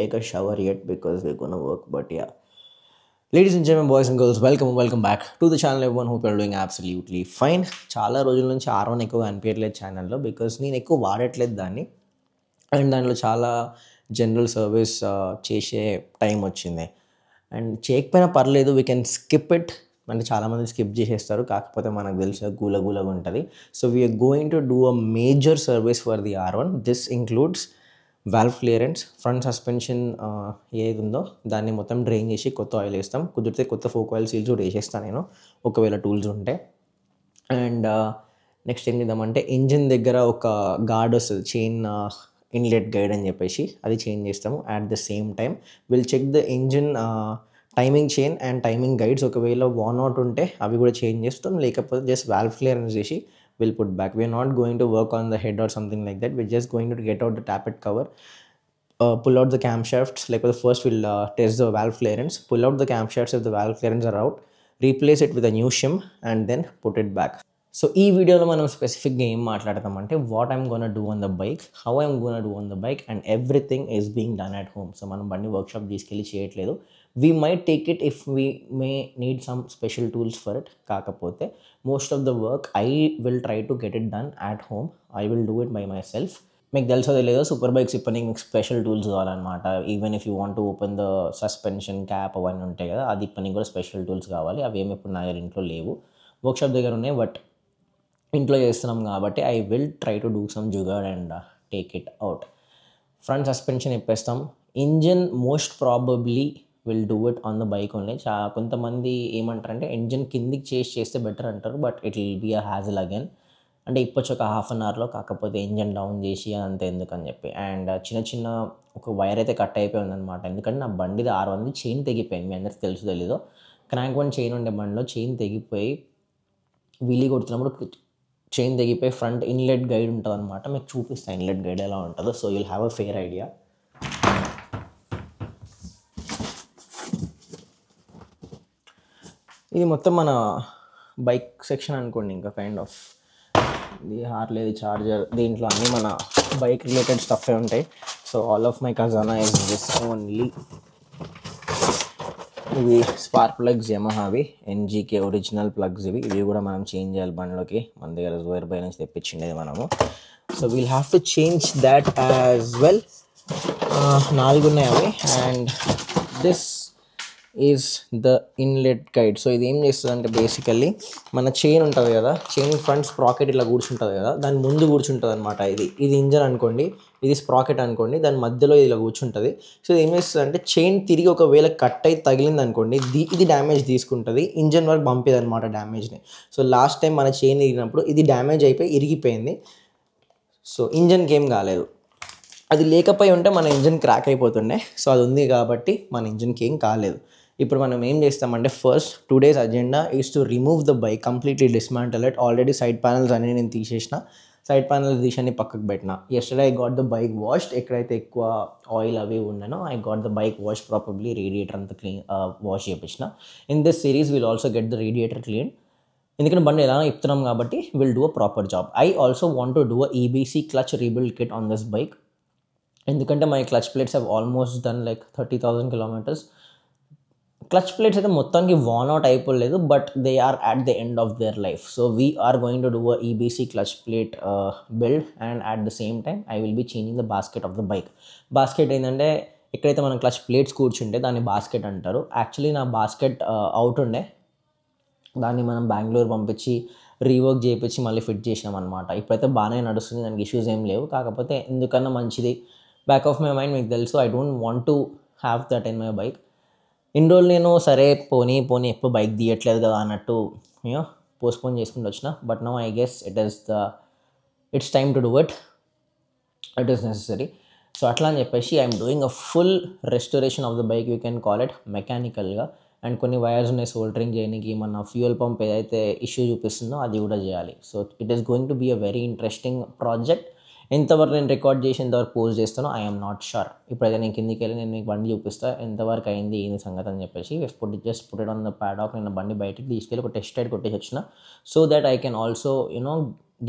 take a shower yet because we're gonna work. But yeah, ladies and gentlemen, boys and girls, welcome back to the channel. Everyone, hope you're doing absolutely fine. చాలా రోజుల నుంచి R1 ఎక్కువ అనిపించట్లేదు ఛానల్లో because నేను ఎక్కువ వాడట్లేదు దాన్ని. అండ్ దాంట్లో చాలా జనరల్ సర్వీస్ చేసే టైం వచ్చింది. అండ్ చేయకపోయినా పర్లేదు, వీ కెన్ స్కిప్ ఇట్. అంటే చాలామంది స్కిప్ చేసేస్తారు, కాకపోతే మనకు తెలిసిన గూలగూలగా ఉంటుంది. So we are going to do a major service for the R1. This includes valve clearance, front suspension ఏది ఉందో దాన్ని మొత్తం డ్రైన్ చేసి కొత్త ఆయిల్ వేస్తాం. కుదిరితే కొత్త ఫోక్ ఆయిల్ సీల్స్ కూడా వేసేస్తాను నేను, ఒకవేళ టూల్స్ ఉంటే. అండ్ నెక్స్ట్ ఏం చేద్దామంటే, ఇంజిన్ దగ్గర ఒక గార్డ్ వస్తుంది, చైన్ ఇన్లెట్ గైడ్ అని చెప్పేసి, అది చేంజ్ చేస్తాము. At the same time will check the engine timing chain and timing guides. ఒకవేళ వాన్ అవుట్ ఉంటే అవి కూడా చేంజ్ చేస్తాం, లేకపోతే జస్ట్ వాల్వ్ క్లియరెన్స్ చేసి will put back. We are not going to work on the head or something like that. We are just going to get out the tappet cover, pull out the camshafts. Like first we'll test the valve clearance, pull out the camshafts if the valve clearance are out, replace it with a new shim and then put it back. So ఈ వీడియోలో మనం స్పెసిఫిక్గా ఏం మాట్లాడతామంటే, what I'm gonna do on the bike, how I'm gonna do on the bike, and everything is being done at home. So మనం బండి workshop తీసుకెళ్ళి చేయట్లేదు. We might take it if we may need some special tools for it. కాకపోతే most of the work I will try to get it done at home. I will do it by my self. మీకు తెలుసో లేదో, super bikes ఇప్పటికి మీకు special tools కావాలన్నమాట. Even if you want to open the suspension cap అవన్నీ ఉంటాయి కదా, అది ఇప్పటికి కూడా స్పెషల్ టూల్స్ కావాలి. అవి ఏమి ఇప్పుడు నా దగ్గర ఇంట్లో లేవు, వర్క్షాప్ దగ్గర ఉన్నాయి. బట్ ఇంట్లో చేస్తున్నాం కాబట్టి I will try to do some jugaad and take it out. Front suspension ఇప్పేస్తాం. Engine most probably will do it on the bike only. కొంతమంది ఏమంటారంటే ఇంజిన్ కిందికి చేస్తే బెటర్ అంటారు, but it will be a hassle again. అంటే ఇప్పొచ్చు ఒక half an అవర్లో, కాకపోతే ఇంజన్ డౌన్ చేసి అదంతా ఎందుకని చెప్పి. అండ్ చిన్న ఒక వైర్ అయితే కట్ అయిపోయింది అనమాట. ఎందుకంటే నా బండిది R1 చైన్ తెగిపోయింది. మీ అందరికి తెలుసు తెలీదో, క్రాంక్ వన్ చైన్ ఉండే బండిలో చైన్ తెగిపోయి వీలీ కొడుతున్నప్పుడు చైన్ తెగిపోయి ఫ్రంట్ ఇన్లెట్ గైడ్ ఉంటుంది అనమాట. మీకు చూపిస్తాను ఇన్లెట్ గైడ్ ఎలా ఉంటుందో, so you'll have a fair idea. ఇది మొత్తం మన బైక్ సెక్షన్ అనుకోండి, ఇంకా కైండ్ ఆఫ్. ఇది హార్లేది చార్జర్, దీంట్లో అన్నీ మన బైక్ రిలేటెడ్ స్టఫే ఉంటాయి. సో ఆల్ ఆఫ్ మై ఖజానా ఇస్ దిస్ ఓన్లీ. ఇవి స్పార్క్ ప్లగ్స్, యమహావి ఎన్జీకే ఒరిజినల్ ప్లగ్స్ ఇవి కూడా మనం చేంజ్ చేయాలి బండ్లోకి. మన దగ్గర జోయర్ బై నుంచి తెప్పించిండేది మనము. So we'll have to change that as well. 4 ఉన్నాయి అవి. And this is the inlet guide. So ఇది ఏం చేస్తుంది అంటే, బేసికల్లీ మన చైన్ ఉంటుంది కదా, చైన్ ఫ్రంట్ స్ప్రాకెట్ ఇట్లా కూర్చుంటుంది కదా, దాని ముందు కూర్చుంటుంది అనమాట. ఇది ఇంజన్ అనుకోండి, ఇది స్ప్రాకెట్ అనుకోండి, దాని మధ్యలో ఇలా కూర్చుంటుంది. సో ఇది ఏం చేస్తుంది అంటే, చైన్ తిరిగి ఒకవేళ కట్ అయి తగిలింది అనుకోండి, ఇది డ్యామేజ్ తీసుకుంటుంది, ఇంజన్ వరకు పంపేది అనమాట డ్యామేజ్ని. సో లాస్ట్ టైం మన చైన్ ఇరిగినప్పుడు ఇది డ్యామేజ్ అయిపోయి ఇరిగిపోయింది. సో ఇంజన్కి ఏం కాలేదు. అది లేకపోయి ఉంటే మన ఇంజన్ క్రాక్ అయిపోతుండే. సో అది ఉంది కాబట్టి మన ఇంజన్కి ఏం కాలేదు. ఇప్పుడు మనం ఏం చేస్తామంటే, first today's agenda is to remove the bike, completely dismantle it. Already side panels అన్నీ నేను తీసేసిన, సైడ్ ప్యానల్స్ తీసి పక్కకు పెట్టిన. Yesterday I got the bike washed. ఎక్కడైతే ఎక్కువ ఆయిల్ అవి ఉండనో I got the bike wash properly. Radiator అంతా క్లీన్ వాష్ చేయించిన. In this series will also get the radiator clean. ఎందుకంటే బండి ఎలా ఇస్తున్నాం కాబట్టి will do a proper job. I also want to do a EBC clutch rebuild kit on this bike. ఎందుకంటే my clutch plates have almost done like 30,000 kilometers. Clutch plates అయితే మొత్తానికి worn out అయిపోలేదు, but they are at the end of their life. So we are going to do a EBC clutch plate build. And at the same time I will be changing the basket of the bike. Basket ఏంటంటే, ఎక్కడైతే మనం clutch plates కూర్చుంటే దాన్ని basket అంటారు. Actually నా basket out ఉండే, దాన్ని మనం బెంగళూరు పంపించి రీవర్క్ చేయించి మళ్ళీ ఫిట్ చేసినాం అనమాట. ఇప్పుడైతే బాగానే నడుస్తుంది, దానికి ఇష్యూస్ ఏం లేవు. కాకపోతే ఎందుకన్నా మంచిది, బ్యాక్ ఆఫ్ మై మైండ్ మీకు తెలుసు, I don't want to have that in my bike. ఇన్ని రోజులు నేను సరే పోనీ ఎప్పుడు బైక్ తీయట్లేదు కదా అన్నట్టు పోస్ట్పోన్ చేసుకుంటూ వచ్చిన. But now I guess it's time to do it is necessary. So అట్లా అని చెప్పేసి I'm doing a full restoration of the bike, you can call it, మెకానికల్గా. అండ్ కొన్ని వైర్స్ ఉన్నాయి సోల్డరింగ్ చేయడానికి. మన ఫ్యూయల్ పంప్ ఏదైతే ఇష్యూ చూపిస్తుందో అది కూడా చేయాలి. So it is going to be a very interesting project. ఎంతవరకు నేను రికార్డ్ చేసి ఎంతవరకు పోస్ట్ చేస్తానో ఐఎమ్ నాట్ షూర్. ఇప్పుడైతే నేను కిందికి వెళ్ళి నేను మీకు బండి చూపిస్తాను ఎంతవరకు అయింది ఏంది సంగతి అని చెప్పేసి. Just put it on the paddock. నేను బండి బయటికి తీసుకెళ్ళి ఒక టెస్ట్ రైడ్ కొట్టేసి వచ్చిన, so that I can also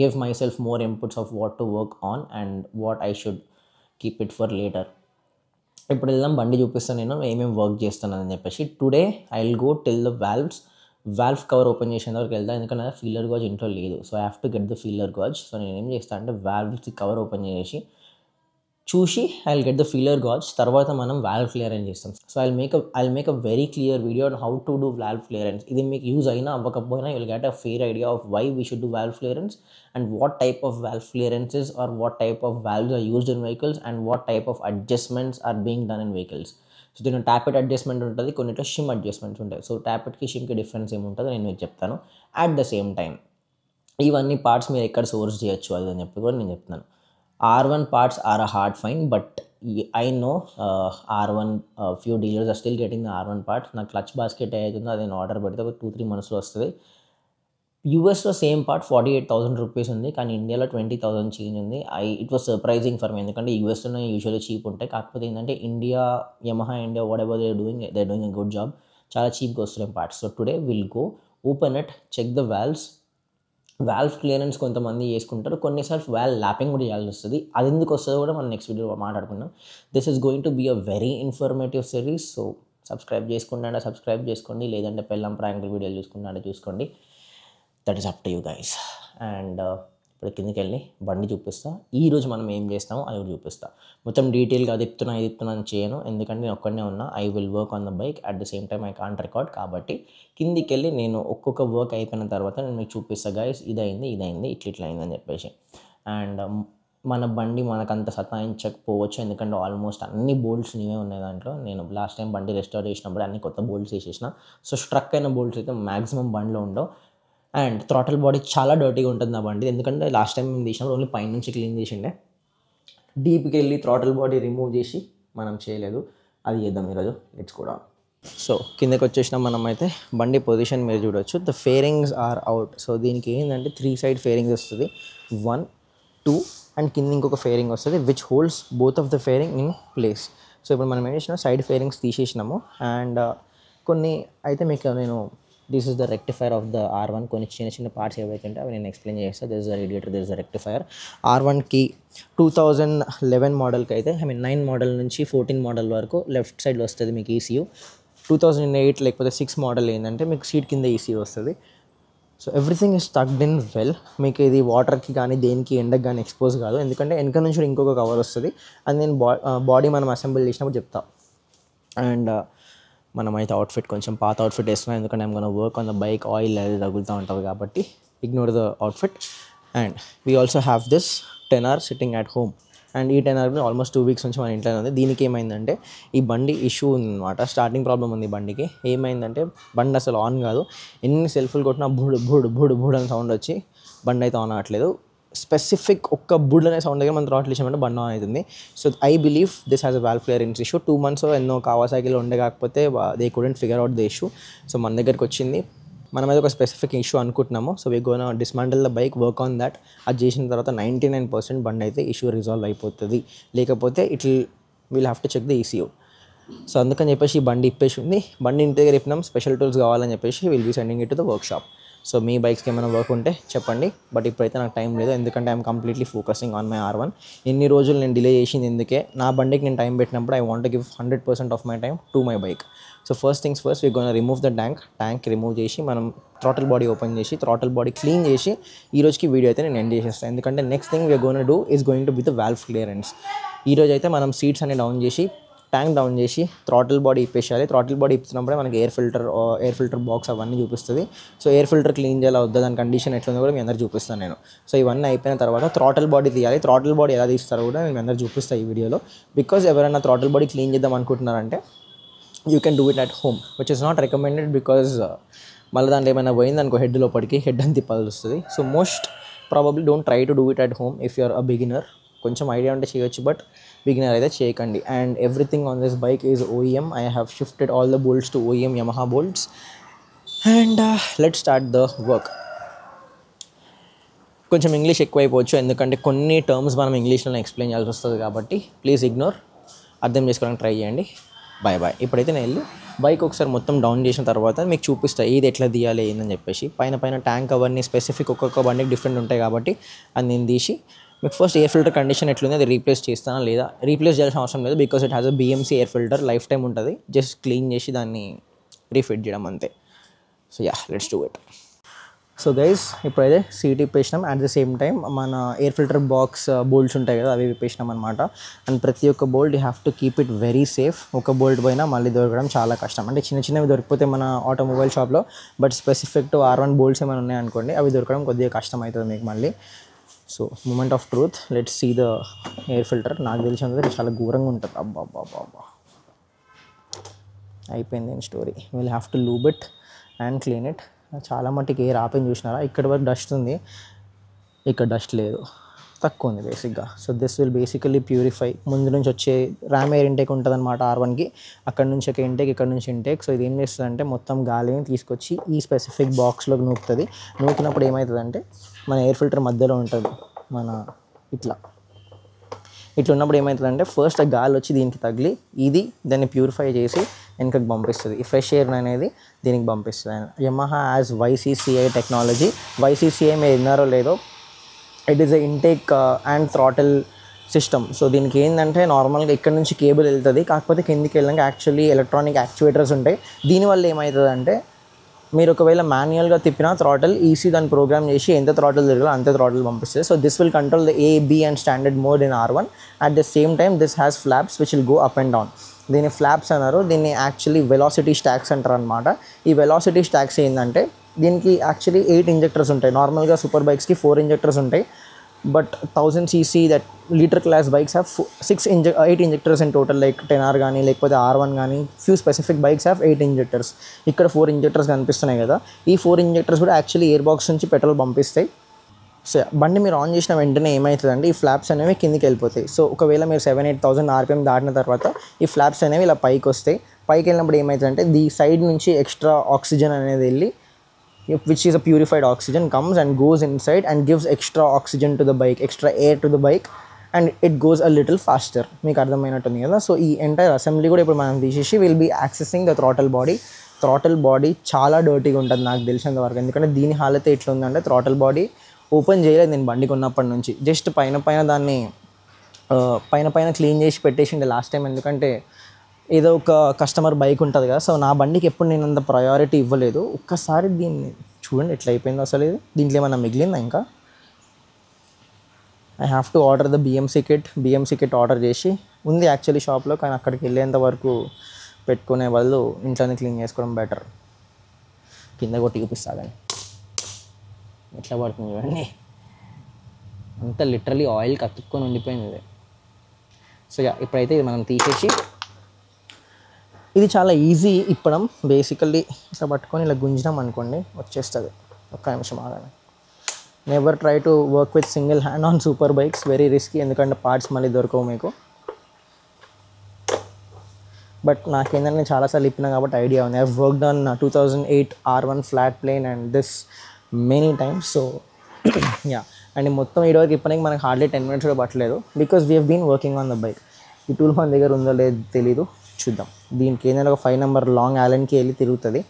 give myself more inputs of what to work on and what I should keep it for later. ఇప్పుడు వెళ్దాం, బండి చూపిస్తాను నేను ఏమేమి వర్క్ చేస్తున్నానని చెప్పేసి. Today I will go till the valve cover open చేసేంత వరకు వెళ్తాను, ఎందుకంటే ఫీలర్ గాజ్ ఇంట్లో లేదు. So I have to get the feeler gauge. So నేను ఏం చేస్తాను అంటే వాల్వ్స్ కవర్ ఓపెన్ చేసి చూసి I will get the feeler gauge, తర్వాత మనం వాల్వ్ క్లియరెన్స్ చేస్తాం. So I make a very clear video on how to do valve clearance. ఇది మీకు యూజ్ అయినా అవ్వకపోయినా you will get a fair idea of why we should do valve clearance and what type of valve clearances are what type of valves are used in vehicles and what type of adjustments are being done in vehicles. So దీని tappet adjustment ఉంటుంది, కొన్నిట్లో shim adjustments ఉంటాయి. So ట్యాపెట్కి షిమ్కి difference ఏముంటుందో నేను మీకు చెప్తాను. అట్ ద సేమ్ టైం ఇవన్నీ పార్ట్స్ మీరు ఎక్కడ సోర్స్ చేయొచ్చు అది అని చెప్పి కూడా నేను చెప్తున్నాను. R1 parts are a hard find, but I know R1 few dealers are still getting the R1 parts. నా క్లచ్ బాస్కెట్ ఏదైతుందో అది నేను ఆర్డర్ పెడితే ఒక 2-3 monthsలో వస్తుంది. యూఎస్లో సేమ్ పార్ట్ 48,000 రూపీస్ ఉంది, కానీ ఇండియాలో 20,000 చేంజ్ ఉంది. It was surprising for me, ఎందుకంటే యూఎస్లోనే యూజువల్లీ చీప్ ఉంటాయి. కాకపోతే ఏంటంటే Yamaha India whatever they doing a good job, చాలా చీప్గా వస్తున్నాయి parts. So today will go open it, check the valve clearance కొంతమంది చేసుకుంటారు, కొన్నిసార్లు వాల్వ్ ల్యాపింగ్ కూడా చేయాల్సి వస్తుంది. అది ఎందుకు వస్తుందో కూడా మనం నెక్స్ట్ వీడియోలో మాట్లాడుకుందాం. This is going to be a very informative series. So subscribe చేసుకోండి, లేదంటే పెళ్ళం ప్రాంకుల వీడియోలు చూసుకోండి. That is up to you guys. And ఇప్పుడు కిందకి వెళ్ళి బండి చూపిస్తా, ఈరోజు మనం ఏం చేస్తామో అది కూడా చూపిస్తా. మొత్తం డీటెయిల్గా అది చెప్తున్నా అని చేయను, ఎందుకంటే నేను ఒక్కడనే ఉన్నా. I will work on the bike at the same time I can't record. కాబట్టి కిందికి వెళ్ళి నేను ఒక్కొక్క వర్క్ అయిపోయిన తర్వాత నేను మీకు చూపిస్తా గైస్, ఇదైంది ఇట్లా అయిందని చెప్పేసి. అండ్ మన బండి మనకంత సతాయించకపోవచ్చు, ఎందుకంటే ఆల్మోస్ట్ అన్ని బోల్ట్స్ నీవే ఉన్నాయి దాంట్లో. నేను లాస్ట్ టైం బండి రెస్టోర్ చేసినప్పుడు అన్ని కొత్త బోల్ట్స్ వేసేసిన. సో స్ట్రక్ అయిన బోల్ట్స్ అయితే మ్యాక్సిమం బండిలో ఉండవు. అండ్ థ్రాటల్ బాడీ చాలా డర్టీగా ఉంటుంది నా బండి, ఎందుకంటే లాస్ట్ టైం మేము తీసినప్పుడు ఓన్లీ పైన నుంచి క్లీన్ చేసిండే. డీప్కి వెళ్ళి థ్రాటల్ బాడీ రిమూవ్ చేసి మనం చేయలేదు, అది చేద్దాం ఈరోజు. లెట్స్ కూడా. సో కిందకి వచ్చేసినాం మనం. అయితే బండి పొజిషన్ మీరు చూడొచ్చు, ద ఫేరింగ్స్ ఆర్ అవుట్. సో దీనికి ఏంటంటే 3 side ఫేరింగ్స్ వస్తుంది, 1, 2 అండ్ కింద ఇంకొక ఫేరింగ్ వస్తుంది, which holds both of the faring in place. So ఇప్పుడు మనం ఏం చేసినాం, సైడ్ ఫేరింగ్స్ తీసేసినాము. అండ్ కొన్ని అయితే మీకు నేను this is the rectifier of the R1, కొన్ని చిన్న పార్ట్స్ ఏవైతే ఉంటే అవి నేను ఎక్స్ప్లెయిన్ చేస్తాను. This is the radiator, this is the rectifier. R1కి 2011 మోడల్కి అయితే 9 మోడల్ నుంచి 14 మోడల్ వరకు లెఫ్ట్ సైడ్లో వస్తుంది మీకు ECU. 2008 లేకపోతే 6 మోడల్ ఏంటంటే మీకు సీట్ కింద ECU వస్తుంది. So everything is tucked in well. మీకు ఇది వాటర్కి కానీ దేనికి ఎండకి కానీ ఎక్స్పోజ్ కాదు, ఎందుకంటే వెనక నుంచి ఇంకొక కవర్ వస్తుంది, అది నేను బాడీ మనం అసెంబుల్ చేసినప్పుడు చెప్తా. అండ్ మనమైతే అవుట్ఫిట్ కొంచెం పాత అవుట్ఫిట్ వేస్తున్నాం, ఎందుకంటే I'm gonna work on the bike, oil అది తగులుతూ ఉంటుంది కాబట్టి ignore the outfit. And we also have this 10R sitting at home. And ఈ 10R ఆల్మోస్ట్ 2 weeks నుంచి మన ఇంట్లోనే ఉంది. దీనికి ఏమైందంటే ఈ బండి ఇష్యూ ఉందన్నమాట, స్టార్టింగ్ ప్రాబ్లం ఉంది బండికి. ఏమైందంటే బండి అసలు ఆన్ కాదు, ఎన్ని సెల్ఫ్లు కొట్టినా బుడ్ అని సౌండ్ వచ్చి బండి అయితే ఆన్ అవ్వట్లేదు. స్పెసిఫిక్ ఒక్క బుడ్ అనే సౌండ్ దగ్గర మనం థ్రాటిల్ ఇచ్చామంటే బండి ఆన్ అవుతుంది. So I believe this has a valve clearance issue. 2 months ఎన్నో కావాసాకిలో ఉండే, కాకపోతే they couldn't figure out the issue. So మన దగ్గరికి వచ్చింది, మనం అయితే ఒక స్పెసిఫిక్ ఇష్యూ అనుకుంటున్నాము. So we gonna dismantle the bike, work on that. అది చేసిన తర్వాత 99% బండి అయితే ఇష్యూ రిజాల్వ్ అయిపోతుంది, లేకపోతే will have to check the ECU. So అందుకని చెప్పేసి ఈ బండి ఇప్పేసి ఉంది. బండి ఇంటి దగ్గర ఇప్పినాం, స్పెషల్ టూల్స్ కావాలని చెప్పేసి will be sending it to the workshop. So మీ బైక్స్కి ఏమైనా వర్క్ ఉంటే చెప్పండి, బట్ ఇప్పుడైతే నాకు టైం లేదు, ఎందుకంటే I'm completely focusing on my R1. ఎన్ని రోజులు నేను డిలే చేసింది ఎందుకే, నా బండికి నేను టైం పెట్టినప్పుడు I want give 100% of my time to my bike. So first things first, we gonna remove the tank remove చేసి మనం థ్రాటల్ బాడీ ఓపెన్ చేసి థ్రాటల్ బాడీ క్లీన్ చేసి ఈ రోజుకి వీడియో అయితే నేను ఎండ్ చేసేస్తాను, ఎందుకంటే next thing we gonna do is going to be the valve clearance. ఈరోజు అయితే మనం సీట్స్ అన్ని డౌన్ చేసి ట్యాంక్ డౌన్ చేసి థ్రాటిల్ బాడీ ఇప్పేసేయాలి. థ్రాటిల్ బాడీ ఇప్పినప్పుడే మనకి ఎయిర్ ఫిల్టర్ బాక్స్ అవన్నీ చూపిస్తుంది. సో ఎయిర్ ఫిల్టర్ క్లీన్ చేయాలి వద్దా, దాని కండిషన్ ఎట్లుందో కూడా మీ అందరు చూపిస్తాను నేను. సో ఇవన్నీ అయిపోయిన తర్వాత థ్రాటిల్ బాడీ తీయాలి. థ్రాటిల్ బాడీ ఎలా తీస్తారో కూడా నేను అందరు చూపిస్తాను ఈ వీడియోలో. బికాజ్ ఎవరైనా థ్రాటిల్ బాడీ క్లీన్ చేద్దాం అనుకుంటున్నారంటే you can do it at home, which is not recommended. Because మళ్ళీ దాంట్లో ఏమైనా పోయింది అనుకో హెడ్ లోపలికి, హెడ్ అని తిప్పాల్సి వస్తుంది. So most probably don't try to do it at home if you are a beginner. కొంచెం ఐడియా ఉంటే చేయొచ్చు, బట్ బిగినర్ అయితే చేయకండి. And everything on this bike is OEM. I have shifted all the bolts to OEM Yamaha bolts. And let's start the work. కొంచెం English ఎక్కువైపోవచ్చు, ఎందుకంటే కొన్ని terms మనం ఇంగ్లీష్లోనే ఎక్స్ప్లెయిన్ చేయాల్సి వస్తుంది, కాబట్టి ప్లీజ్ ఇగ్నోర్, అర్థం చేసుకోవడానికి ట్రై చేయండి. బాయ్. ఇప్పుడైతే నేను వెళ్ళి బైక్ ఒకసారి మొత్తం డౌన్ చేసిన తర్వాత మీకు చూపిస్తాను ఇది ఎట్లా తీయాలి ఏందని చెప్పేసి. పైన ట్యాంక్ అవన్నీ స్పెసిఫిక్ ఒక్కొక్క బండికి డిఫరెంట్ ఉంటాయి కాబట్టి అది నేను తీసి మీకు ఫస్ట్ ఎయిర్ ఫిల్టర్ కండిషన్ ఎట్లుంది అది రీప్లేస్ చేస్తానా లేదా, రీప్లేస్ చేయాల్సిన అవసరం లేదు because it has a BMC air filter, lifetime ఉంటుంది. జస్ట్ క్లీన్ చేసి దాన్ని రీఫిట్ చేయడం అంతే. So yeah, let's do it. So guys, ఇప్పుడైతే సీట్ ఇప్పేసినాం. అట్ ద సేమ్ టైం మన ఎయిర్ ఫిల్టర్ బాక్స్ బోల్ట్స్ ఉంటాయి కదా, అవి విప్పేసినాం అనమాట. అండ్ ప్రతి ఒక్క bolt you have to keep it very safe. ఒక బోల్ట్ పోయినా మళ్ళీ దొరకడం చాలా కష్టం. అంటే చిన్న చిన్నవి దొరికిపోతే మన ఆటోమొబైల్ షాప్లో, but specific to R1 bolts ఏమైనా ఉన్నాయనుకోండి, అవి దొరకడం కొద్దిగా కష్టం అవుతుంది మీకు మళ్ళీ. So moment of truth, let's see the air filter. నాకు తెలిసినందుకు చాలా ఘోరంగా ఉంటుంది. అబ్బా అబ్బా అబ్బా, అయిపోయింది నేను story. Will have to lube it and clean it. చాలా మట్టుకు ఎయిర్ ఆపని చూసినారా, ఇక్కడ వరకు డస్ట్ ఉంది, ఇక్కడ డస్ట్ లేదు, తక్కువ ఉంది బేసిక్గా. So this will basically purify. ముందు నుంచి వచ్చే ర్యామ్ ఎయిర్ ఇంటేక్ ఉంటుంది అనమాట R1కి, అక్కడ నుంచి ఒక ఇంటేక్, ఇక్కడ నుంచి ఇంటేక్. సో ఇది ఏం చేస్తుందంటే మొత్తం గాలిని తీసుకొచ్చి ఈ స్పెసిఫిక్ బాక్స్లోకి నూపుతుంది. నూకినప్పుడు ఏమవుతుందంటే మన ఎయిర్ ఫిల్టర్ మధ్యలో ఉంటుంది, మన ఇట్లా ఉన్నప్పుడు ఏమవుతుందంటే ఫస్ట్ ఆ గాలి వచ్చి దీనికి తగిలి ఇది దాన్ని ప్యూరిఫై చేసి వెనకకి పంపిస్తుంది. ఈ ఫ్రెష్ ఎయిర్ అనేది దీనికి పంపిస్తుంది. Yamaha as YCCI technology. YCCI మీరు విన్నారో లేదో, it is a intake and throttle system. So దీనికి ఏంటంటే నార్మల్గా ఇక్కడ నుంచి కేబుల్ వెళ్తుంది, కాకపోతే కిందికి వెళ్ళాక యాక్చువల్లీ ఎలక్ట్రానిక్ యాక్చువేటర్స్ ఉంటాయి. దీనివల్ల ఏమవుతుందంటే మీరు ఒకవేళ మాన్యువల్గా తిప్పిన థ్రాటిల్ ఈసీ దాన్ని ప్రోగ్రామ్ చేసి ఎంత థ్రాటిల్ తిరగాలో అంతే థ్రాటిల్ పంపిస్తుంది. So this will control the A, B and standard mode in R1. At the same time this has flops which will go up and down. దీన్ని ఫ్లాప్స్ అన్నారు, దీన్ని actually velocity stocks అంటారు అనమాట. ఈ velocity stocks ఏంటంటే దీనికి actually 8 injectors ఉంటాయి. నార్మల్గా సూపర్ బైక్స్కి 4 ఇంజెక్టర్స్ ఉంటాయి, but 1000cc that litre class bikes have 8 injectors in total. Like 10R కానీ లేకపోతే R1 కానీ few specific bikes have 8 injectors. ఇక్కడ 4 ఇంజెక్టర్స్ కనిపిస్తున్నాయి కదా, ఈ 4 ఇంజెక్టర్స్ కూడా యాక్చువల్లీ ఎయిర్ బాక్స్ నుంచి పెట్రోల్ పంపిస్తాయి. సో బండి మీరు ఆన్ చేసిన వెంటనే ఏమవుతుందంటే ఈ ఫ్లాప్స్ అనేవి కిందికి వెళ్ళిపోతాయి. సో ఒకవేళ మీరు 7-8,000 RPM దాటిన తర్వాత ఈ ఫ్లాప్స్ అనేవి ఇలా పైకి వస్తాయి. పైకి వెళ్ళినప్పుడు ఏమవుతుందంటే దీ సైడ్ నుంచి ఎక్స్ట్రా ఆక్సిజన్ అనేది వెళ్ళి, which is a purified oxygen, comes and goes inside and gives extra oxygen to the bike, extra air to the bike, and it goes a little faster. మీకు అర్థమైనట్టుంది కదా. సో ఈ entire assembly కూడా ఇప్పుడు మనం తీసేసి will be accessing the throttle body. Throttle body చాలా డర్టీగా ఉంటుంది నాకు తెలిసినంత వరకు, ఎందుకంటే దీని హాలతే ఎట్లుందంటే థ్రాటిల్ బాడీ ఓపెన్ చేయలేదు నేను బండి కొన్నప్పటి నుంచి. జస్ట్ పైన దాన్ని పైన క్లీన్ చేసి పెట్టేసిండే లాస్ట్ టైం, ఎందుకంటే ఏదో ఒక కస్టమర్ బైక్ ఉంటుంది కదా. సో నా బండికి ఎప్పుడు నేను అంత ప్రయారిటీ ఇవ్వలేదు. ఒక్కసారి దీన్ని చూడండి ఎట్లా అయిపోయిందో అసలు. ఇది దీంట్లో ఏమన్నా మిగిలిందా ఇంకా? I have to order the BMC kit order చేసి ఉంది యాక్చువల్లీ షాప్లో, కానీ అక్కడికి వెళ్ళేంత వరకు పెట్టుకునే వాళ్ళు ఇంట్లోనే క్లీన్ చేసుకోవడం బెటర్. కింద కొట్టి చూపిస్తా కానీ ఎట్లా పడుతుంది చూడండి, అంత లిటరలీ ఆయిల్ కత్తుక్కొని ఉండిపోయింది ఇది. సో ఇప్పుడైతే ఇది మనం తీసేసి, ఇది చాలా ఈజీ ఇప్పడం. బేసికల్లీ ఇట్లా పట్టుకొని ఇలా గుంజినాం అనుకోండి వచ్చేస్తుంది. ఒక్క నిమిషం ఆగానే. Never try to work with single hand on super bikes, very risky, ఎందుకంటే పార్ట్స్ మళ్ళీ దొరకవు మీకు. బట్ నాకేంటంటే నేను చాలాసార్లు ఇప్పినా కాబట్టి ఐడియా ఉంది. I worked on 2008 R1 flat plane and this many times. So yeah, and మొత్తం ఈరోజు ఇప్పటికి మనకి హార్డ్లీ 10 minutes కూడా పట్టలేదు, because we have been working on the bike. ఈ టూల్ మన దగ్గర ఉందో లేదో తెలీదు, చూద్దాం. దీనికి ఏంటంటే ఒక 5 number లాంగ్ యాలన్కి వెళ్ళి తిరుగుతుంది,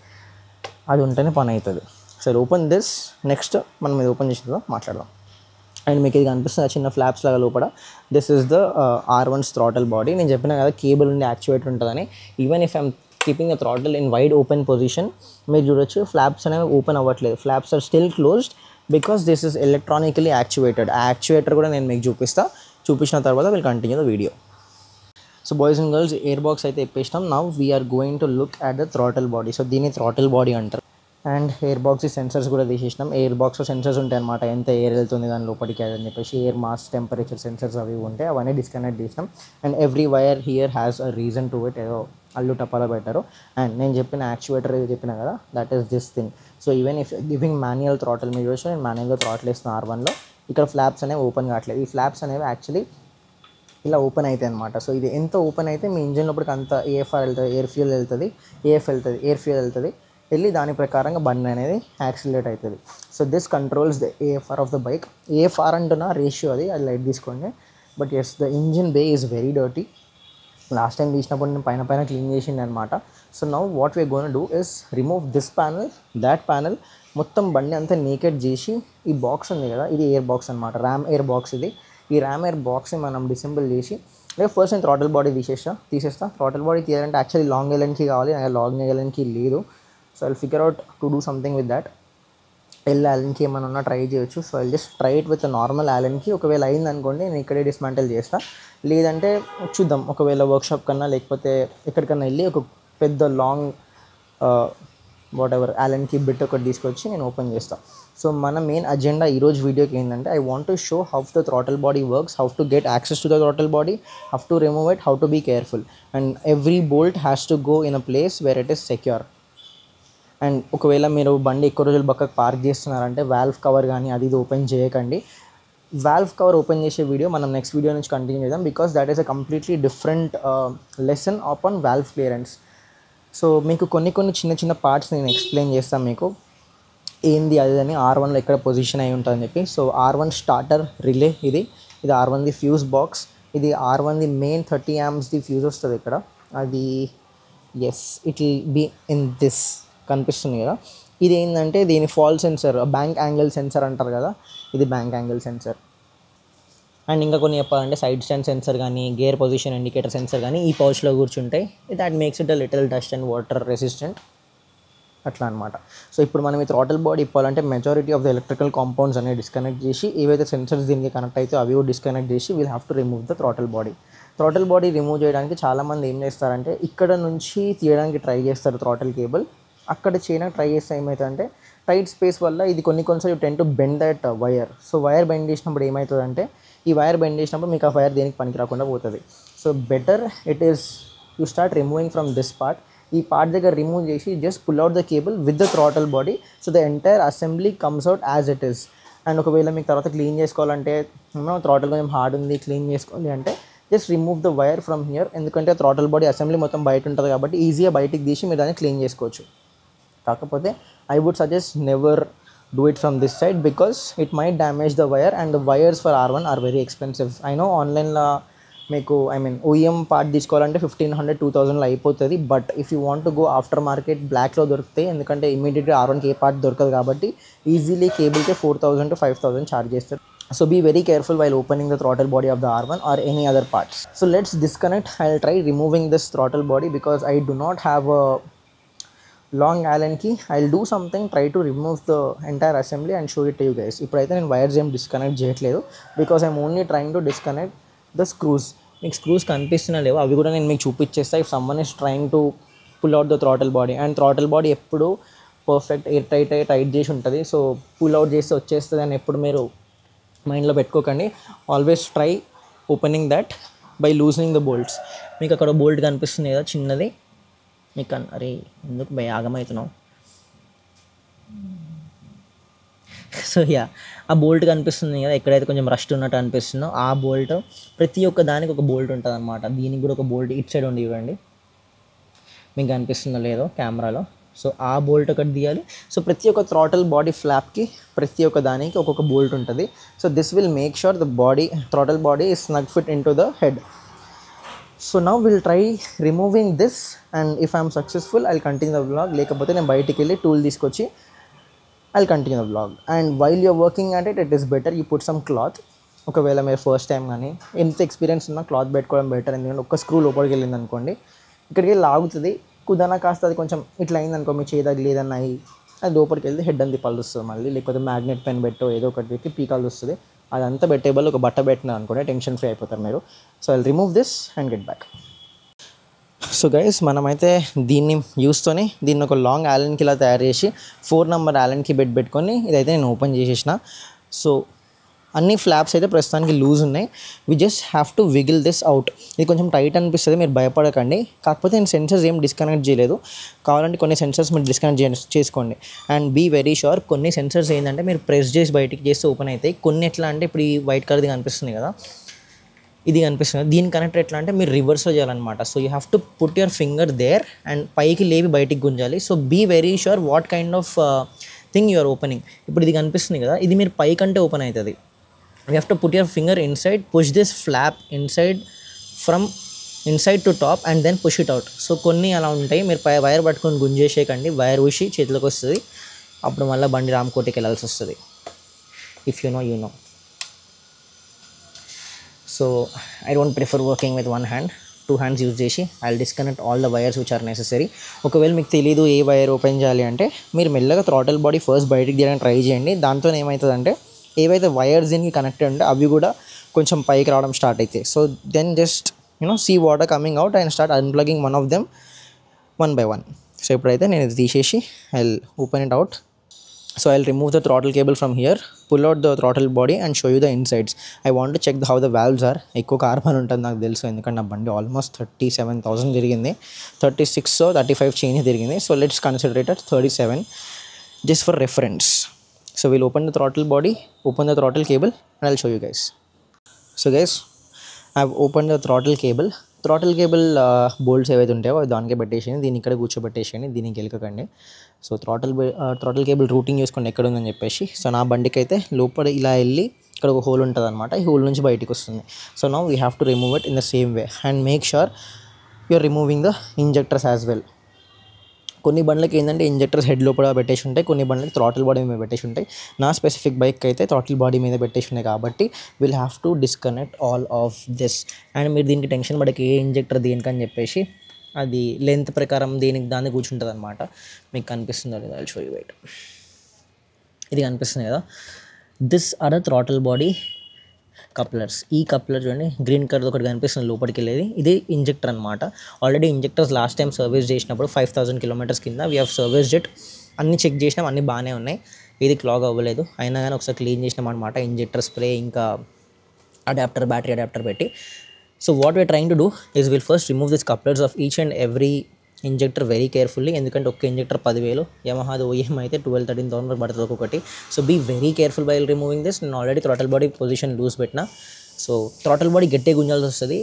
అది ఉంటేనే పని అవుతుంది. సరే, ఓపెన్ దిస్. నెక్స్ట్ మనం ఇది ఓపెన్ చేసిన మాట్లాడదాం. అండ్ మీకు ఇది కనిపిస్తుంది చిన్న ఫ్లాప్స్ లాగా లోపల. This is the R1's throttle body. నేను చెప్పిన కదా కేబుల్ ఉండి యాక్చువేటర్ ఉంటుందని. Even if I'm keeping the throttle in wide open position, మీరు చూడొచ్చు ఫ్లాప్స్ అనేవి ఓపెన్ అవ్వట్లేదు. Flaps are still closed because this is electronically actuated. ఆ యాక్చువేటర్ కూడా నేను మీకు చూపించిన తర్వాత will continue the video. So boys and girls, air box అయితే ఇప్పేసినాం. Now we're going to look at the throttle body. So దీన్ని థ్రాటిల్ బాడీ అంటారు. అండ్ ఎయిర్ బాక్స్ సెన్సర్స్ కూడా తీసేసినాం. ఎయిర్ బాక్స్లో సెన్సర్స్ ఉంటాయి అనమాట, ఎంత ఎయిర్ వెళ్తుంది దాని లోపలికి అని చెప్పేసి. ఎయిర్ మాస్, టెంపరేచర్ సెన్సర్స్ అవి ఉంటాయి, అవన్నీ డిస్కనెక్ట్ చేసినాం. And every wire here has a reason to it. ఏదో అల్లు టపాలో పెట్టారు. అండ్ నేను చెప్పిన యాక్చువేటర్ ఏదో చెప్పిన కదా, that is this thing. So even if giving manual throttle, మీరు చూసి నేను మాన్యువల్గా థ్రాటిల్ ఇస్తున్నాను R1లో. ఇక్కడ ఫ్లాప్స్ అనేవి ఓపెన్ కావట్లేదు. ఈ ఫ్లాప్స్ అనేవి యాక్చువల్లీ ఇలా ఓపెన్ అవుతాయి అనమాట. సో ఇది ఎంత ఓపెన్ అయితే మీ ఇంజిన్ లోపలికి అంత AFR వెళ్తుంది, ఎయిర్ ఫ్యూయల్ వెళ్తుంది, AF వెళ్తుంది, ఎయిర్ ఫ్యూయల్ వెళ్తుంది, వెళ్ళి దాని ప్రకారంగా బండి అనేది యాక్సిలరేట్ అవుతుంది. So this controls the AFR of the bike. AFR అంటున్న రేషియో అది లైట్ తీసుకోండి. But yes, the engine bay is very dirty. Last time తీసినప్పుడు నేను పైన క్లీన్ చేసింది అనమాట. So now what we are going to do is remove this panel, that panel, మొత్తం బండి అంతా నేకెడ్ చేసి ఈ బాక్స్ ఉంది కదా, ఇది ఎయిర్ బాక్స్ అనమాట, ర్యామ్ ఎయిర్ బాక్స్ ఇది. ఈ ర్యామ్ ఎయిర్ బాక్స్ని మనం డిసెంబుల్ చేసి లేదా ఫస్ట్ నేను థ్రాటల్ బాడీ తీసేస్తా. థ్రాటల్ బాడీ తీయాలంటే యాక్చువల్లీ లాంగ్ ఎల్ఎన్కి కావాలి, లాంగ్ ఎల్ఎన్కి లేదు. So I figure out to do something with that. Allen key ఏమైనా ఉన్నా ట్రై చేయొచ్చు. So I just try it with normal Allen key. ఒకవేళ అయింది అనుకోండి నేను ఇక్కడే డిస్మాంటిల్ చేస్తా, లేదంటే చూద్దాం ఒకవేళ వర్క్షాప్ కన్నా లేకపోతే ఎక్కడికన్నా వెళ్ళి ఒక పెద్ద లాంగ్ వాట్ ఎవర్ యాలెన్కి బిట్ ఒకటి తీసుకొచ్చి నేను ఓపెన్ చేస్తాను. సో మన మెయిన్ అజెండా ఈరోజు వీడియోకి ఏంటంటే I want to show how the throttle body works, how to get access to the throttle body, how to remove it, how to be careful, and every bolt has to go in a place where it is secure. And ఒకవేళ మీరు బండి ఎక్కువ రోజులు పక్కకు park చేస్తున్నారంటే valve cover కానీ అది ఇది ఓపెన్ చేయకండి. వాల్వ్ కవర్ ఓపెన్ చేసే వీడియో మనం నెక్స్ట్ వీడియో నుంచి కంటిన్యూ చేద్దాం, because that is a completely different lesson on valve clearance. So మీకు కొన్ని చిన్న చిన్న పార్ట్స్ నేను ఎక్స్ప్లెయిన్ చేస్తాను మీకు ఏంది అది అని, R1లో ఎక్కడ పొజిషన్ అయి ఉంటుందని చెప్పి. సో R1 స్టార్టర్ రిలే, ఇది R1ది ఫ్యూజ్ బాక్స్, ఇది R1ది మెయిన్ 30 amps ఫ్యూజ్ వస్తుంది ఇక్కడ. అది yes it will be in this కనిపిస్తుంది కదా. ఇది ఏంటంటే దీని fall sensor, bank angle sensor అంటారు కదా, ఇది బ్యాంక్ యాంగిల్ సెన్సర్. అండ్ ఇంకా కొన్ని చెప్పాలంటే సైడ్ స్టాండ్ సెన్సర్ కానీ గేర్ పొజిషన్ ఇండికేటర్ సెన్సర్ కానీ ఈ పౌచ్లో కూర్చుంటాయి. That makes it a little dust and water resistant అట్లా అనమాట. సో ఇప్పుడు మనం ఈ థ్రాటల్ బాడీ ఇప్పాలంటే majority of the electrical compounds అనేవి డిస్కనెక్ట్ చేసి, ఏవైతే సెన్సర్స్ దీనికి కనెక్ట్ అయితే అవి కూడా డిస్కనెక్ట్ చేసి will have to remove the throttle body. Throttle body remove చేయడానికి చాలామంది ఏం చేస్తారంటే ఇక్కడ నుంచి తీయడానికి ట్రై చేస్తారు థ్రాటల్ కేబుల్. అక్కడ చేయడానికి ట్రై చేస్తే ఏమవుతుందంటే టైట్ స్పేస్ వల్ల ఇది కొన్నిసార్లు ten to bend that wire. So wire bend చేసినప్పుడు ఏమవుతుందంటే ఈ వైర్ బెండ్ చేసినప్పుడు మీకు ఆ వైర్ దేనికి పనికి రాకుండా పోతుంది. So better it is you start removing from this part. ఈ పార్ట్ దగ్గర రిమూవ్ చేసి just pull out the cable with the throttle body. So the entire assembly comes out as it is. And ఒకవేళ మీకు తర్వాత clean చేసుకోవాలంటే throttle కొంచెం hard ఉంది clean చేసుకోవాలి అంటే just remove the wire from here. ఎందుకంటే థ్రాటల్ బాడీ అసెంబ్లీ మొత్తం బయట ఉంటుంది కాబట్టి ఈజీగా బయటికి తీసి మీరు దాన్ని క్లీన్ చేసుకోవచ్చు. కాకపోతే I would suggest never do it from this side because it might damage the wire and the wires for R1 are very expensive. I know ఆన్లైన్లో మీకు OEM పార్ట్ తీసుకోవాలంటే 1500-2000లో అయిపోతుంది. But if you want to go after market బ్లాక్లో దొరుకుతాయి, ఎందుకంటే ఇమీడియట్గా R1కి ఏ పార్ట్ దొరకదు కాబట్టి ఈజీలీ కేబుల్కి 4000 to 5000 ఛార్జ్ చేస్తారు. So be very careful while opening the throttle body of the R1 or any other parts. So let's disconnect. I'll try removing this throttle body because I do not have a long Allen key. I'll do something, try to remove the entire assembly and show it to you guys. ఇప్పుడైతే నేను wires ఏం disconnect చేయట్లేదు because I'm only trying to disconnect the screws. మీకు screws కనిపిస్తున్నా లేవు అవి కూడా నేను మీకు చూపించేస్తా. If someone is trying to pull out the throttle body, and throttle body ఎప్పుడు పర్ఫెక్ట్ ఎయిర్ టైట్ చేసి ఉంటుంది. సో పుల్ అవుట్ చేస్తే వచ్చేస్తుంది అని ఎప్పుడు మీరు మైండ్లో పెట్టుకోకండి. Always try opening that by loosening the bolts. మీకు అక్కడ బోల్ట్ కనిపిస్తుంది కదా చిన్నది, మీకు అరే ఎందుకు భయ ఆగమవుతున్నావు. సో ఆ బోల్ట్ కనిపిస్తుంది కదా ఎక్కడైతే కొంచెం రస్ట్ ఉన్నట్టు అనిపిస్తుందో ఆ బోల్ట్, ప్రతి ఒక్క దానికి ఒక బోల్ట్ ఉంటుంది అనమాట. దీనికి కూడా ఒక బోల్ట్ ఇటు సైడ్ ఉండి చూడండి, మీకు కనిపిస్తుందో లేదో కెమెరాలో. సో ఆ బోల్ట్ ఒకటి తీయాలి. సో ప్రతి ఒక్క థ్రాటల్ బాడీ ఫ్లాప్కి ప్రతి ఒక్క దానికి ఒక్కొక్క బోల్ట్ ఉంటుంది. So this will make sure the body throttle body is snug fit into the head. So now we'll try removing this and if I'm successful I'll continue the vlog. లేకపోతే నేను బయటికి వెళ్ళి tool తీసుకొచ్చి I'll continue the vlog. And while you're working at it, it is better you put some cloth. ఒకవేళ మీరు first time కానీ ఎంత experience ఉన్నా క్లాత్ పెట్టుకోవడం బెటర్. ఎందుకంటే ఒక్క స్క్రూ లోపలికి వెళ్ళింది అనుకోండి ఇక్కడికి వెళ్ళి లాగుతుంది, కుదన కాస్త అది కొంచెం ఇట్లా అయింది అనుకో, మీ చేదకి లేదన్నా అయ్యి అది లోపలికి వెళ్తే హెడ్ అని తిప్పాల్సి వస్తుంది మళ్ళీ. లేకపోతే మ్యాగ్నెట్ పెన్ పెట్టో ఏదో ఒకటి పెట్టి పీకాల్సి వస్తుంది. అదంతా పెట్టేబల్ ఒక బట్ట పెట్టినా అనుకోండి టెన్షన్ ఫ్రీ అయిపోతారు మీరు. So I'll remove this and get back. So guys మనమైతే దీన్ని యూస్తోనే దీన్ని ఒక లాంగ్ యాలెన్కి ఇలా తయారు చేసి 4 నెంబర్ యాలెన్కి పెట్టుకొని ఇదైతే నేను ఓపెన్ చేసేసిన. సో అన్ని ఫ్లాప్స్ అయితే ప్రస్తుతానికి లూజ్ ఉన్నాయి. We just have to wiggle this out. ఇది కొంచెం టైట్ అనిపిస్తుంది, మీరు భయపడకండి. కాకపోతే నేను సెన్సర్స్ ఏం డిస్కనెక్ట్ చేయలేదు. కావాలంటే కొన్ని సెన్సర్స్ మీరు డిస్కనెక్ట్ చేసుకోండి. అండ్ బీ వెరీ షూర్ కొన్ని సెన్సర్స్ ఏంటంటే మీరు ప్రెస్ చేసి బయటికి చేస్తే ఓపెన్ అవుతాయి. కొన్ని ఎట్లా అంటే ఇప్పుడు ఈ వైట్ కలర్ది కనిపిస్తుంది కదా, ఇది కనిపిస్తుంది, దీని కనెక్టర్ ఎట్లా అంటే మీరు రివర్స్లో చేయాలన్నమాట. So you have to put your finger there and పైకి లేవి బయటికి గుంజాలి. So be very sure what kind of thing you are opening. ఇప్పుడు ఇది కనిపిస్తుంది కదా, ఇది మీరు పైకంటే ఓపెన్ అవుతుంది. You have to put your finger inside, push this flap inside from inside to top and then push it out. So కొన్ని అలా ఉంటాయి, మీరు వైర్ పట్టుకొని గుంజేసేయకండి, వైర్ ఊసి చేతిలోకి వస్తుంది, అప్పుడు మళ్ళీ బండి రామకోటికి వెళ్ళాల్సి వస్తుంది. If you know you know. So I don't prefer working with one hand, 2 hands use చేసి I will disconnect all the wires which are necessary. ఒకవేళ మీకు తెలీదు ఏ వైర్ ఓపెన్ చేయాలి అంటే మీరు మెల్లగా థ్రాటల్ బాడీ ఫస్ట్ బయటికి తీయడానికి ట్రై చేయండి. దాంతో ఏమవుతుందంటే ఏవైతే వైర్స్ దీనికి కనెక్టెడ్ ఉంటే అవి కూడా కొంచెం పైకి రావడం స్టార్ట్ అవుతాయి. So then just see water coming out and start unplugging one of them one by one. So ఇప్పుడైతే నేను ఇది తీసేసి I will open it out. So I'll remove the throttle cable from here, pull out the throttle body and show you the insides. I want to check how the valves are. ఎక్కువ carbon ఉంటుంది నాకు తెలుసు, ఎందుకంటే నా బండి almost 37,000 తిరిగింది, 36 or 35 change తిరిగింది. So let's consider it at 37 just for reference. So we'll open the throttle body, open the throttle cable and I'll show you guys. So guys, I've opened the throttle cable. Throttle cable bolts ఏవైతే ఉంటాయో దానికే పెట్టేసేయండి, దీన్ని ఇక్కడ కూర్చోబెట్టేసేయండి, దీనికి వెళ్ళకండి. So throttle cable routing చూసుకోండి ఎక్కడ ఉందని చెప్పేసి. సో నా బండికి అయితే లోపల ఇలా వెళ్ళి ఇక్కడ ఒక హోల్ ఉంటుంది అనమాట, ఈ హోల్ నుంచి బయటికి వస్తుంది. So now we have to remove it in the same way and make sure you are removing the injectors as well. కొన్ని బండ్లకి ఏంటంటే ఇంజెక్టర్స్ హెడ్ లోపల పెట్టేసి ఉంటాయి, కొన్ని బండ్లకి థ్రాటిల్ బాడీ మీద పెట్టేసి ఉంటాయి. నా స్పెసిఫిక్ బైక్ అయితే థ్రాటిల్ బాడీ మీద పెట్టేసి ఉన్నాయి కాబట్టి will have to disconnect all of this. And మీరు దీనికి టెన్షన్ పడక ఏ ఇంజెక్టర్ దేనికని చెప్పేసి అది లెంత్ ప్రకారం దాన్ని కూర్చుంటుంది అనమాట. మీకు కనిపిస్తుందో లేదా షో యూ వెయిట్, ఇది కనిపిస్తుంది కదా, this are the throttle body couplers. ఈ కప్లర్ చూడండి గ్రీన్ కలర్ ఒకటి కనిపిస్తుంది లోపలికి వెళ్ళేది, ఇది ఇంజెక్టర్ అనమాట. Already injectors last time service చేసినప్పుడు 5,000 kilometers కింద వీ హ్యావ్ సర్వీస్డ్ ఇట్. అన్నీ చెక్ చేసినాం, అన్నీ బాగానే ఉన్నాయి, ఇది క్లాగ్ అవ్వలేదు. అయినా కానీ ఒకసారి క్లీన్ చేసినాం అనమాట, ఇంజెక్టర్ స్ప్రే ఇంకా అడాప్టర్, బ్యాటరీ అడాప్టర్ పెట్టి. So what we're trying to do is will first remove this couplers off each and every injector very carefully, ఎందుకంటే ఒక్క ఇంజెక్టర్ 10,000, యమహాది OEM అయితే 12,000-13,000 వరకు పడుతుంది ఒక్కొక్కటి. So be very careful by removing this. నేను already throttle body position loose పెట్టిన. సో throttle body గట్టిగా గుంజాల్సి వస్తుంది,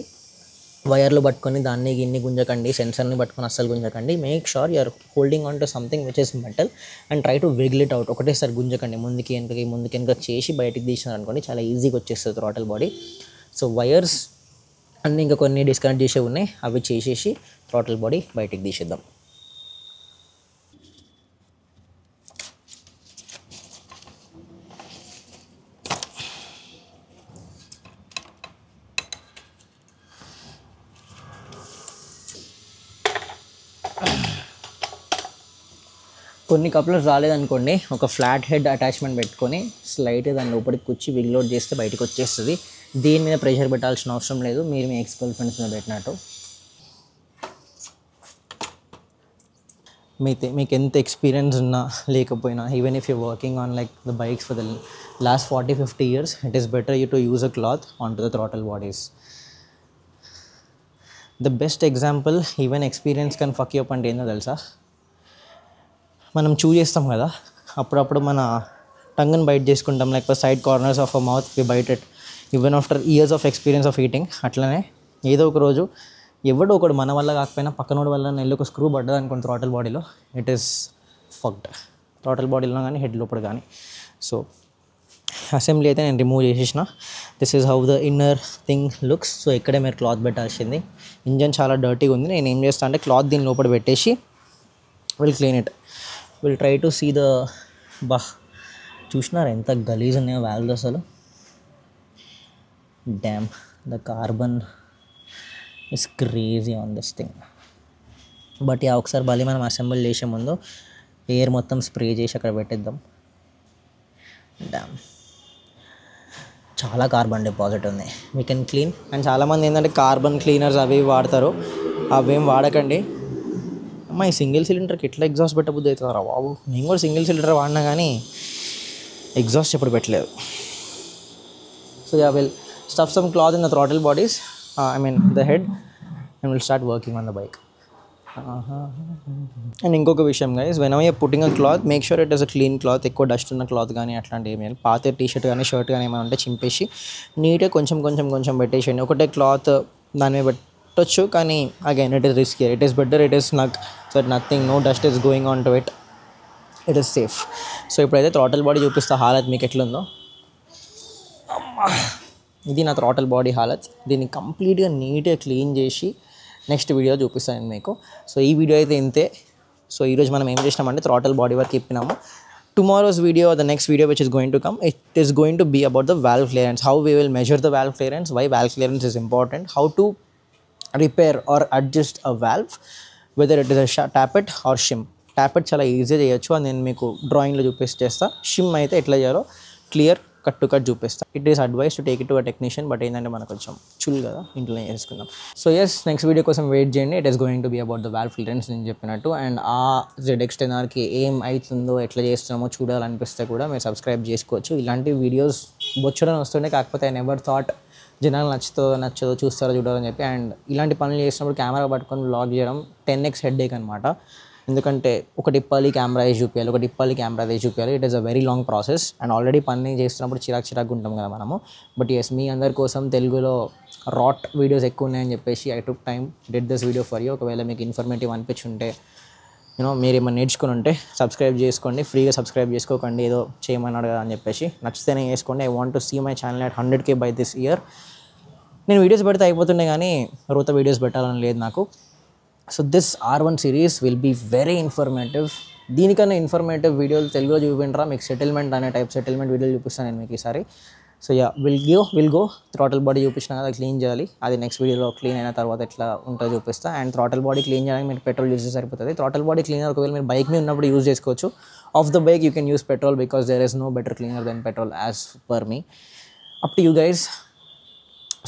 వైర్లు పట్టుకొని దాన్ని గిన్ని గుంజకండి, సెన్సర్ని పట్టుకొని అస్సలు గుంజకండి. Make sure you're holding on to something which is metal and try to wiggle it out. ఒకటేసారి గుంజకండి, ముందుకి వెనక చేసి బయటికి తీసినారు అనుకోండి చాలా ఈజీగా వచ్చేస్తుంది థ్రాటల్ బాడీ. సో వైర్స్ అన్నీ ఇంకా కొన్ని డిస్కనెక్ట్ చేసే ఉన్నాయి, అవి చేసేసి థ్రాటల్ బాడీ బయటికి తీసేద్దాం. కొన్ని కప్లర్స్ రాలేదనుకోండి, ఒక ఫ్లాట్ హెడ్ అటాచ్మెంట్ పెట్టుకొని స్లైట్గా దాని లోపలికి కూర్చి విగ్లోడ్ చేస్తే బయటకు వచ్చేస్తుంది. దీని మీద ప్రెషర్ పెట్టాల్సిన అవసరం లేదు, మీరు మీ ఎక్స్ గర్ల్ ఫ్రెండ్స్ మీద పెట్టినట్టు. మీకు ఎంత ఎక్స్పీరియన్స్ ఉన్నా లేకపోయినా, even if you working on like the bikes for the last 40-50 years, it is better you to use a cloth on to the throttle bodies. The best example even experience can fuck you up అంటే ఏందో తెలుసా, మనం చూ చేస్తాం కదా, అప్పుడప్పుడు మన టంగ్ని bite చేసుకుంటాం, లేకపోతే side corners of a mouth we bite it even after years of experience of eating. అట్లనే ఏదో ఒక రోజు ఎవడో ఒకడు మన వల్ల కాకపోయినా పక్కనోడి వల్ల నెల్లు ఒక స్క్రూ పడ్డది అనుకోండి థ్రాటల్ బాడీలో, ఇట్ ఈస్ ఫక్డ్. థ్రాటల్ బాడీలో కానీ హెడ్ లోపల కానీ. సో అసెంబ్లీ అయితే నేను రిమూవ్ చేసేసిన. This is how the inner thing looks. So ఇక్కడే మీరు క్లాత్ పెట్టాల్సింది. ఇంజన్ చాలా డర్టీగా ఉంది, నేను ఏం చేస్తాను అంటే క్లాత్ దీని లోపల పెట్టేసి will clean it. Will try to see the చూసినారు ఎంత గలీజ్ ఉన్నాయో వాల్వ్స్ అసలు. Damn, the carbon is crazy on this thing. But ఒకసారి మళ్ళీ మనం అసెంబుల్ చేసే ముందు ఎయిర్ మొత్తం స్ప్రే చేసి అక్కడ పెట్టేద్దాం. డ్యామ్, చాలా కార్బన్ డిపాజిట్ ఉంది. We can clean. అండ్ చాలామంది ఏంటంటే కార్బన్ క్లీనర్స్ అవి వాడతారు, అవేం వాడకండి. అమ్మా ఈ సింగిల్ సిలిండర్కి ఎట్లా ఎగ్జాస్ట్ పెట్టబుద్ది అవుతుందా బాబు. నేను కూడా సింగిల్ సిలిండర్ వాడినా కానీ ఎగ్జాస్ట్ ఎప్పుడు పెట్టలేదు. So yeah will stuff some cloth in the throttle bodies, I mean the head, and we'll start working on the bike. And ఇంకొక విషయం guys, when I putting a cloth make sure it is a clean cloth. ఎక్కువ dust ఉన్న cloth కానీ అట్లాంటి ఏమి పాత T shirt కానీ shirt కానీ ఏమైనా ఉంటే చింపేసి నీట్గా కొంచెం పెట్టేసేయండి. ఒకటే క్లాత్ దాని మీద పెట్టొచ్చు, కానీ again it is risky. It is better it is knock so nothing, no dust is going on to it, it is safe. So ఇప్పుడైతే థ్రాటల్ బాడీ చూపిస్తా హాలత్ మీకు ఎట్లుందో. ఇది నా థ్రాటల్ బాడీ హాలత్. దీన్ని కంప్లీట్గా నీట్గా క్లీన్ చేసి నెక్స్ట్ వీడియో చూపిస్తాను మీకు. సో ఈ వీడియో అయితే ఇంతే. సో ఈరోజు మనం ఏం చేసినామంటే థ్రాటల్ బాడీ వరకు ఇప్పినాము. tomorrow's video or the next video which is going to come, it is going to be about the valve clearance, how we will measure the valve clearance, why valve clearance is important, how to repair or adjust a valve, whether it is a tappet or shim. Tappet చాలా easy చేయొచ్చు, అని నేను మీకు డ్రాయింగ్లో చూపిస్తేస్తా. షిమ్ అయితే ఎట్లా చేయాలో clear cut to cut చూపిస్తా. It is advise to take it to a technician, but ఏంటంటే మనకు కొంచెం చుల్ కదా, ఇంట్లోనే చేసుకుందాం. సో ఎస్, నెక్స్ట్ వీడియో కోసం వెయిట్ చేయండి. It is going to be about the valve clearance నేను చెప్పినట్టు. అండ్ ఆ ZX10Rకి ఏం అవుతుందో ఎట్లా చేస్తున్నామో చూడాలనిపిస్తే కూడా మీరు సబ్స్క్రైబ్ చేసుకోవచ్చు. ఇలాంటి వీడియోస్ బొచ్చడం వస్తుండే, కాకపోతే ఐ నెవర్ థాట్ జనాలు నచ్చదో చూస్తారో చూడాలని చెప్పి. అండ్ ఇలాంటి పనులు చేసినప్పుడు కెమెరా పట్టుకొని వ్లాగ్ చేయడం 10x హెడ్ఏక్ అనమాట. ఎందుకంటే ఒకటి ఇప్పాలి కెమెరా వేసి చూపించాలి, ఒకటి ఇప్పాలి కెమెరా వేసి చూపించాలి. It is a very long process. And already పని చేస్తున్నప్పుడు చిరాకు ఉంటాం కదా మనము. బట్ ఎస్, మీ అందరి కోసం తెలుగులో రాట్ వీడియోస్ ఎక్కువ ఉన్నాయని చెప్పేసి I took time did this video for you. ఒకవేళ మీకు ఇన్ఫర్మేటివ్ అనిపించుంటే, మీరు ఏమైనా నేర్చుకుని ఉంటే సబ్స్క్రైబ్ చేసుకోండి. ఫ్రీగా సబ్స్క్రైబ్ చేసుకోకండి, ఏదో చేయమన్నాడు కదా అని చెప్పేసి. నచ్చితేనే చేసుకోండి. I want to see my channel at 100K by this year. నేను వీడియోస్ పెడితే అయిపోతుండే కానీ రోత వీడియోస్ పెట్టాలని లేదు నాకు. So this R1 series will be very informative. దీనికన్నా ఇన్ఫర్మేటివ్ వీడియోలు తెలుగులో చూపించరా మీకు, సెటిల్మెంట్ అనే టైప్ సెటిల్మెంట్ వీడియోలు చూపిస్తాను నేను మీకు ఈసారి. So yeah, will go throttle body చూపించినా కదా, క్లీన్ చేయాలి. అది నెక్స్ట్ వీడియోలో క్లీన్ అయిన తర్వాత ఎట్లా ఉంటుందో చూపిస్తా. అండ్ థ్రాటల్ బాడీ క్లీన్ చేయడానికి మీరు పెట్రోల్ యూజ్ చేస్తే సరిపోతుంది. థ్రాటల్ బాడీ క్లీనర్ ఒకవేళ మీరు బైక్ మీద ఉన్నప్పుడు యూజ్ చేసుకోవచ్చు. Off the bike you can use petrol, because there is no better cleaner then petrol as per me. Up to you guys.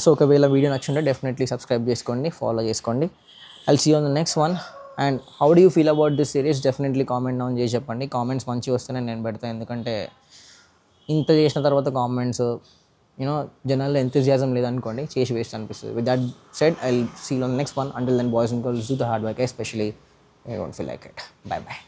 So ఒకవేళ వీడియో నచ్చుంటే definitely subscribe చేసుకోండి, follow చేసుకోండి. I'll see you on the next one. And how do you feel about this series? Definitely comment down చేసి చెప్పండి. Comments మంచిగా వస్తేనే నేను పెడతాను, ఎందుకంటే ఇంత చేసిన తర్వాత కామెంట్స్ జనాల్లో ఎంతూజియాజం లేదనుకోండి, చేసి వేస్ట్ అనిపిస్తుంది. With that said, I'll see you on the next one. Until then, boys and girls, do the hard work, especially when you don't feel like it. Bye bye.